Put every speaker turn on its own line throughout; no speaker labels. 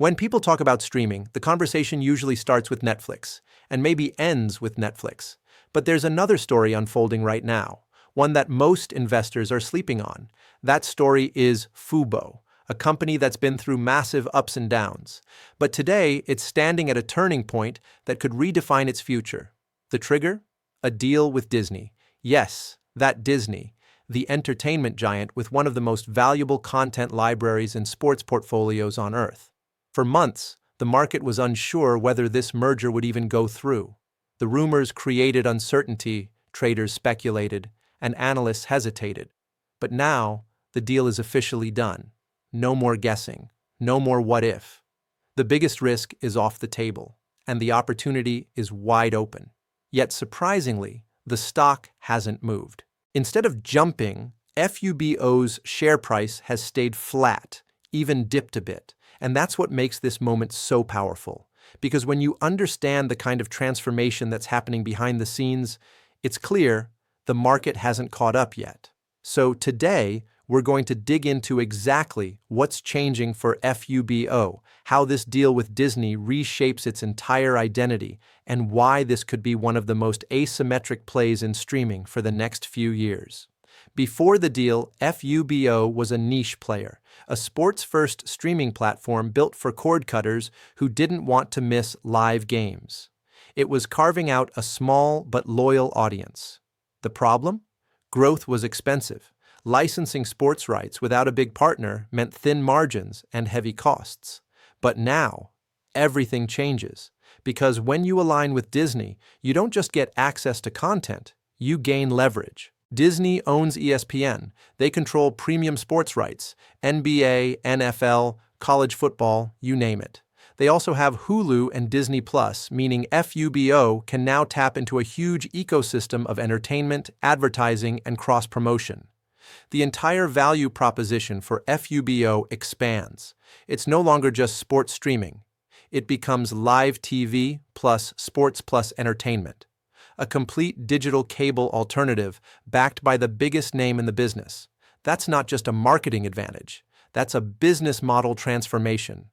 When people talk about streaming, the conversation usually starts with Netflix, and maybe ends with Netflix. But there's another story unfolding right now, one that most investors are sleeping on. That story is Fubo, a company that's been through massive ups and downs. But today, it's standing at a turning point that could redefine its future. The trigger? A deal with Disney. Yes, that Disney, the entertainment giant with one of the most valuable content libraries and sports portfolios on Earth. For months, the market was unsure whether this merger would even go through. The rumors created uncertainty, traders speculated, and analysts hesitated. But now, the deal is officially done. No more guessing. No more what if. The biggest risk is off the table, and the opportunity is wide open. Yet surprisingly, the stock hasn't moved. Instead of jumping, FUBO's share price has stayed flat, even dipped a bit. And that's what makes this moment so powerful. Because when you understand the kind of transformation that's happening behind the scenes, it's clear the market hasn't caught up yet. So today, we're going to dig into exactly what's changing for FUBO, how this deal with Disney reshapes its entire identity, and why this could be one of the most asymmetric plays in streaming for the next few years. Before the deal, Fubo was a niche player, a sports-first streaming platform built for cord cutters who didn't want to miss live games. It was carving out a small but loyal audience. The problem? Growth was expensive. Licensing sports rights without a big partner meant thin margins and heavy costs. But now, everything changes. Because when you align with Disney, you don't just get access to content, you gain leverage. Disney owns ESPN. They control premium sports rights, NBA, NFL, college football, you name it. They also have Hulu and Disney Plus, meaning FUBO can now tap into a huge ecosystem of entertainment, advertising, and cross-promotion. The entire value proposition for FUBO expands. It's no longer just sports streaming. It becomes live TV plus sports plus entertainment. A complete digital cable alternative backed by the biggest name in the business. That's not just a marketing advantage. That's a business model transformation.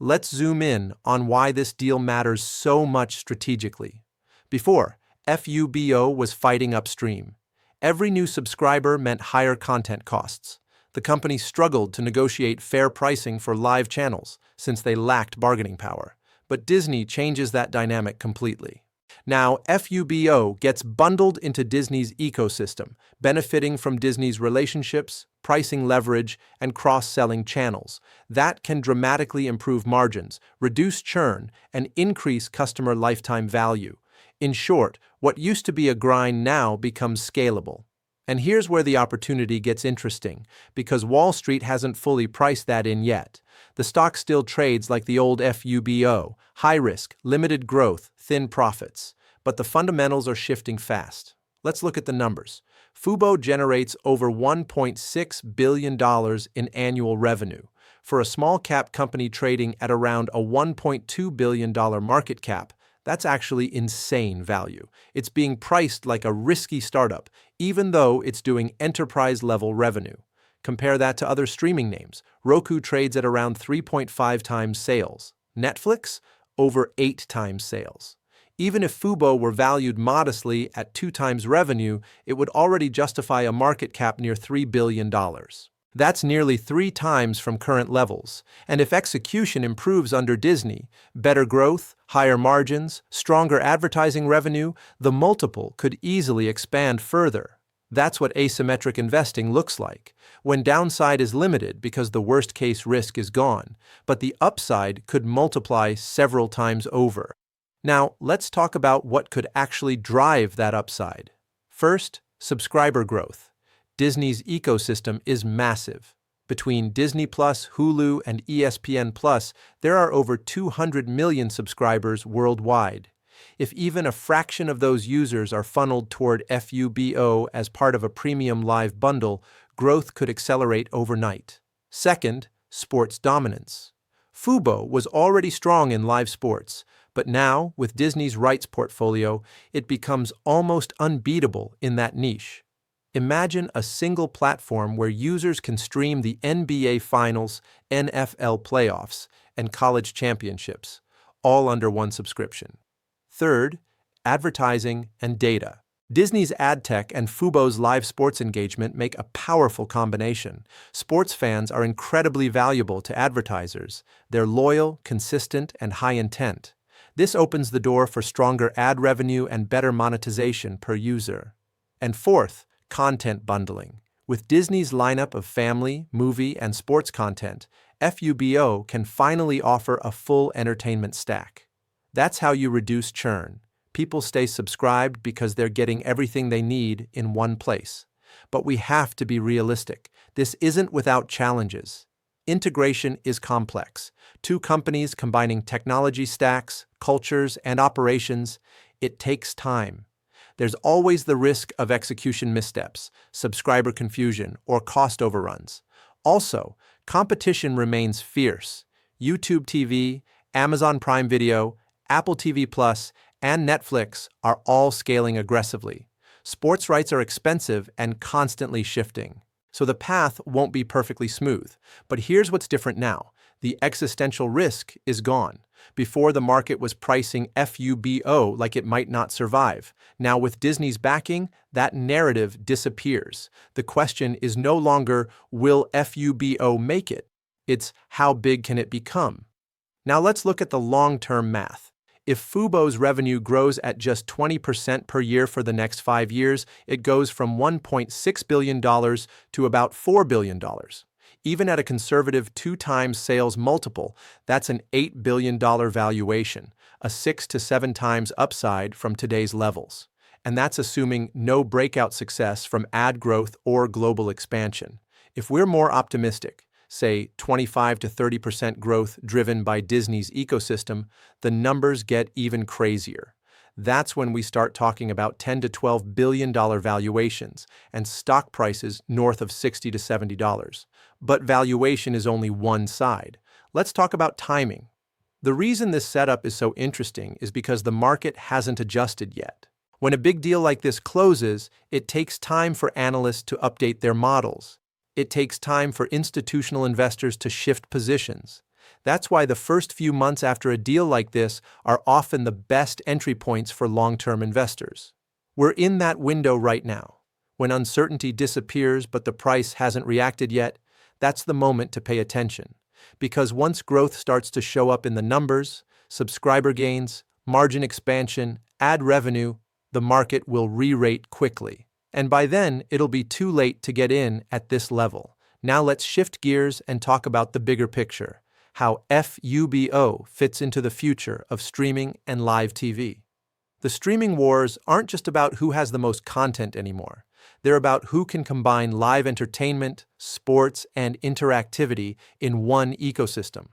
Let's zoom in on why this deal matters so much strategically. Before, FUBO was fighting upstream. Every new subscriber meant higher content costs. The company struggled to negotiate fair pricing for live channels since they lacked bargaining power. But Disney changes that dynamic completely. Now, FUBO gets bundled into Disney's ecosystem, benefiting from Disney's relationships, pricing leverage, and cross-selling channels. That can dramatically improve margins, reduce churn, and increase customer lifetime value. In short, what used to be a grind now becomes scalable. And here's where the opportunity gets interesting, because Wall Street hasn't fully priced that in yet. The stock still trades like the old FUBO, high risk, limited growth, thin profits. But the fundamentals are shifting fast. Let's look at the numbers. Fubo generates over $1.6 billion in annual revenue. For a small cap company trading at around a $1.2 billion market cap, that's actually insane value. It's being priced like a risky startup, even though it's doing enterprise-level revenue. Compare that to other streaming names. Roku trades at around 3.5 times sales. Netflix? Over 8 times sales. Even if Fubo were valued modestly at 2 times revenue, it would already justify a market cap near $3 billion. That's nearly 3 times from current levels. And if execution improves under Disney, better growth, higher margins, stronger advertising revenue, the multiple could easily expand further. That's what asymmetric investing looks like, when downside is limited because the worst-case risk is gone, but the upside could multiply several times over. Now, let's talk about what could actually drive that upside. First, subscriber growth. Disney's ecosystem is massive. Between Disney Plus, Hulu, and ESPN Plus, there are over 200 million subscribers worldwide. If even a fraction of those users are funneled toward FUBO as part of a premium live bundle, growth could accelerate overnight. Second, sports dominance. Fubo was already strong in live sports, but now, with Disney's rights portfolio, it becomes almost unbeatable in that niche. Imagine a single platform where users can stream the NBA Finals, NFL playoffs, and college championships, all under one subscription. Third, advertising and data. Disney's ad tech and Fubo's live sports engagement make a powerful combination. Sports fans are incredibly valuable to advertisers. They're loyal, consistent, and high intent. This opens the door for stronger ad revenue and better monetization per user. And fourth, content bundling. With Disney's lineup of family, movie, and sports content, Fubo can finally offer a full entertainment stack. That's how you reduce churn. People stay subscribed because they're getting everything they need in one place. But we have to be realistic. This isn't without challenges. Integration is complex. Two companies combining technology stacks, cultures, and operations, it takes time. There's always the risk of execution missteps, subscriber confusion, or cost overruns. Also, competition remains fierce. YouTube TV, Amazon Prime Video, Apple TV Plus, and Netflix are all scaling aggressively. Sports rights are expensive and constantly shifting. So the path won't be perfectly smooth. But here's what's different now. The existential risk is gone. Before, the market was pricing Fubo like it might not survive. Now, with Disney's backing, that narrative disappears. The question is no longer, will Fubo make it? It's, how big can it become? Now let's look at the long-term math. If Fubo's revenue grows at just 20% per year for the next 5 years, it goes from $1.6 billion to about $4 billion. Even at a conservative 2x sales multiple, that's an $8 billion valuation, a 6 to 7 times upside from today's levels. And that's assuming no breakout success from ad growth or global expansion. If we're more optimistic, say 25 to 30% growth driven by Disney's ecosystem, the numbers get even crazier. That's when we start talking about $10 to $12 billion valuations and stock prices north of $60 to $70. But valuation is only one side. Let's talk about timing. The reason this setup is so interesting is because the market hasn't adjusted yet. When a big deal like this closes, it takes time for analysts to update their models. It takes time for institutional investors to shift positions. That's why the first few months after a deal like this are often the best entry points for long-term investors. We're in that window right now. When uncertainty disappears but the price hasn't reacted yet, that's the moment to pay attention. Because once growth starts to show up in the numbers, subscriber gains, margin expansion, ad revenue, the market will re-rate quickly. And by then, it'll be too late to get in at this level. Now let's shift gears and talk about the bigger picture, how Fubo fits into the future of streaming and live TV. The streaming wars aren't just about who has the most content anymore. They're about who can combine live entertainment, sports, and interactivity in one ecosystem.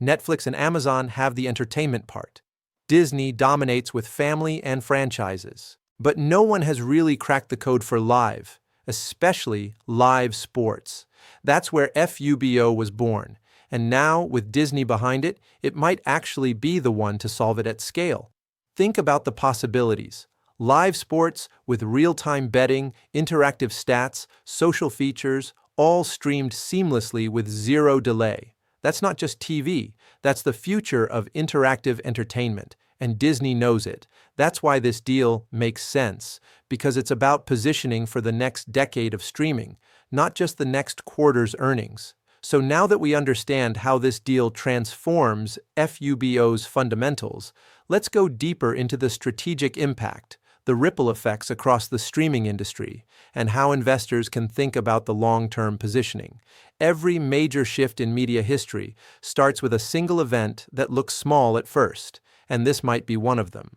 Netflix and Amazon have the entertainment part. Disney dominates with family and franchises. But no one has really cracked the code for live, especially live sports. That's where Fubo was born. And now, with Disney behind it, it might actually be the one to solve it at scale. Think about the possibilities. Live sports with real-time betting, interactive stats, social features, all streamed seamlessly with zero delay. That's not just TV. That's the future of interactive entertainment. And Disney knows it. That's why this deal makes sense, because it's about positioning for the next decade of streaming, not just the next quarter's earnings. So now that we understand how this deal transforms Fubo's fundamentals, let's go deeper into the strategic impact, the ripple effects across the streaming industry, and how investors can think about the long-term positioning. Every major shift in media history starts with a single event that looks small at first. And this might be one of them.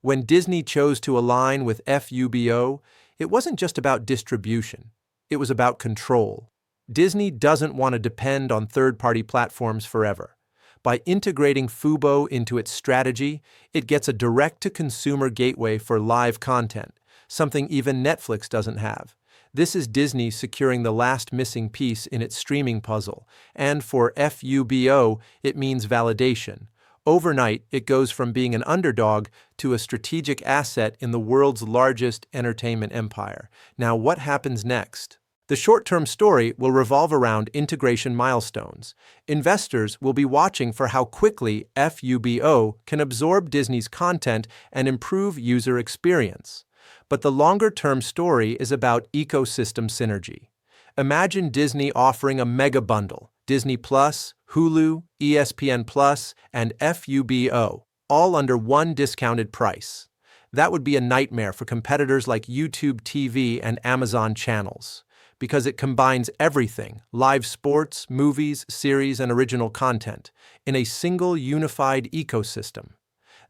When Disney chose to align with Fubo, it wasn't just about distribution. It was about control. Disney doesn't want to depend on third-party platforms forever. By integrating Fubo into its strategy, it gets a direct-to-consumer gateway for live content, something even Netflix doesn't have. This is Disney securing the last missing piece in its streaming puzzle. And for Fubo, it means validation. Overnight, it goes from being an underdog to a strategic asset in the world's largest entertainment empire. Now, what happens next? The short-term story will revolve around integration milestones. Investors will be watching for how quickly Fubo can absorb Disney's content and improve user experience. But the longer-term story is about ecosystem synergy. Imagine Disney offering a mega bundle: Disney Plus, Hulu, ESPN Plus, and Fubo, all under one discounted price. That would be a nightmare for competitors like YouTube TV and Amazon channels, because it combines everything: live sports, movies, series, and original content in a single unified ecosystem.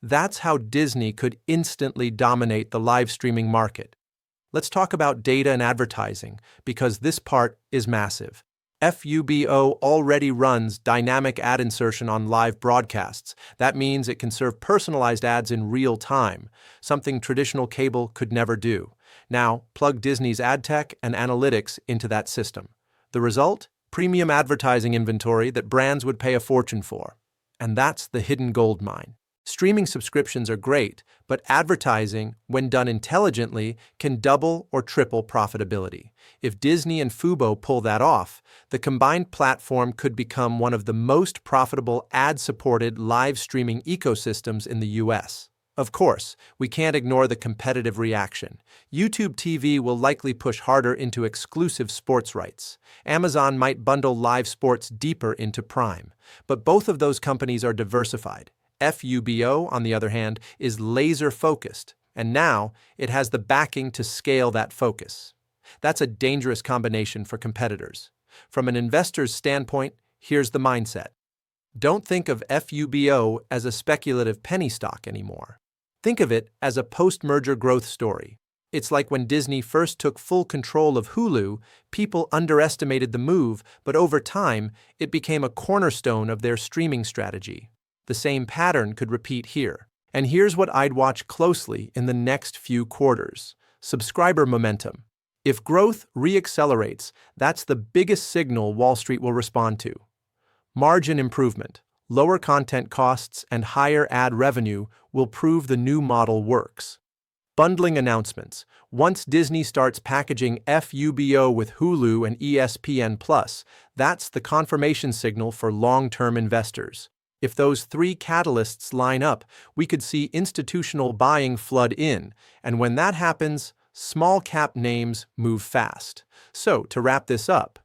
That's how Disney could instantly dominate the live streaming market. Let's talk about data and advertising, because this part is massive. Fubo already runs dynamic ad insertion on live broadcasts. That means it can serve personalized ads in real time, something traditional cable could never do. Now, plug Disney's ad tech and analytics into that system. The result? Premium advertising inventory that brands would pay a fortune for. And that's the hidden gold mine. Streaming subscriptions are great, but advertising, when done intelligently, can double or triple profitability. If Disney and Fubo pull that off, the combined platform could become one of the most profitable ad-supported live streaming ecosystems in the US. Of course, we can't ignore the competitive reaction. YouTube TV will likely push harder into exclusive sports rights. Amazon might bundle live sports deeper into Prime. But both of those companies are diversified. Fubo, on the other hand, is laser-focused, and now it has the backing to scale that focus. That's a dangerous combination for competitors. From an investor's standpoint, here's the mindset. Don't think of Fubo as a speculative penny stock anymore. Think of it as a post-merger growth story. It's like when Disney first took full control of Hulu, people underestimated the move, but over time, it became a cornerstone of their streaming strategy. The same pattern could repeat here. And here's what I'd watch closely in the next few quarters: subscriber momentum. If growth reaccelerates, that's the biggest signal Wall Street will respond to. Margin improvement, lower content costs, and higher ad revenue will prove the new model works. Bundling announcements. Once Disney starts packaging Fubo with Hulu and ESPN+, that's the confirmation signal for long-term investors. If those three catalysts line up, we could see institutional buying flood in, and when that happens, small-cap names move fast. So, to wrap this up,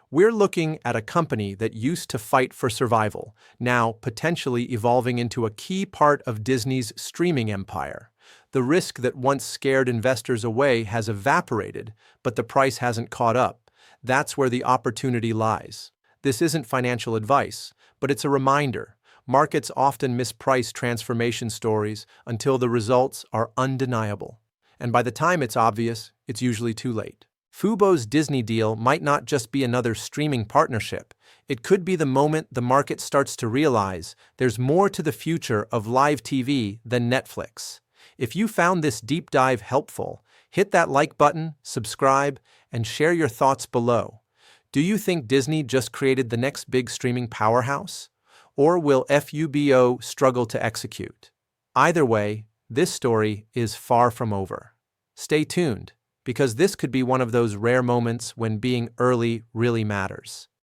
we're looking at a company that used to fight for survival, now potentially evolving into a key part of Disney's streaming empire. The risk that once scared investors away has evaporated, but the price hasn't caught up. That's where the opportunity lies. This isn't financial advice, but it's a reminder. Markets often misprice transformation stories until the results are undeniable. And by the time it's obvious, it's usually too late. Fubo's Disney deal might not just be another streaming partnership. It could be the moment the market starts to realize there's more to the future of live TV than Netflix. If you found this deep dive helpful, hit that like button, subscribe, and share your thoughts below. Do you think Disney just created the next big streaming powerhouse? Or will Fubo struggle to execute? Either way, this story is far from over. Stay tuned, because this could be one of those rare moments when being early really matters.